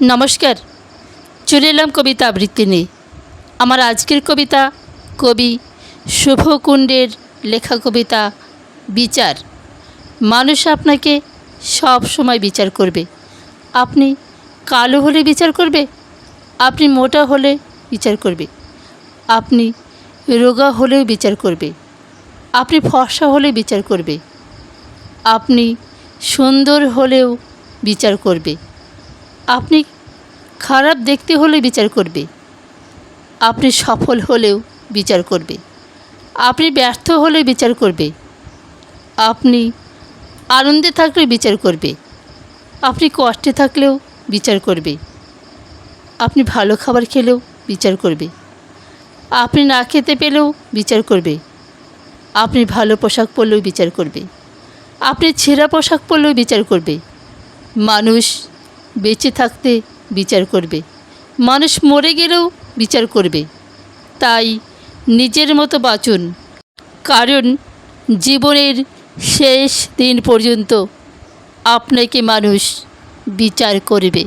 নমস্কার, চলে এলাম কবিতা আবৃত্তি নিয়ে। আমার আজকের কবিতা কবি শুভকুণ্ডের লেখা কবিতা বিচার। মানুষ আপনাকে সব সময় বিচার করবে। আপনি কালো হলে বিচার করবে, আপনি মোটা হলে বিচার করবে, আপনি রোগা হলেও বিচার করবে, আপনি ফর্সা হলে বিচার করবে, আপনি সুন্দর হলেও বিচার করবে, আপনি খারাপ দেখতে হলে বিচার করবে, আপনি সফল হলেও বিচার করবে, আপনি ব্যর্থ হলে বিচার করবে, আপনি আনন্দে থাকলে বিচার করবে, আপনি কষ্টে থাকলেও বিচার করবে, আপনি ভালো খাবার খেলেও বিচার করবে, আপনি না খেতে পেলেও বিচার করবে, আপনি ভালো পোশাক পরলেও বিচার করবে, আপনি ছেঁড়া পোশাক পরলেও বিচার করবে। মানুষ বেঁচে থাকতে বিচার করবে, মানুষ মরে গেলেও বিচার করবে। তাই নিজের মতো বাঁচুন, কারণ জীবনের শেষ দিন পর্যন্ত আপনাকে মানুষ বিচার করবে।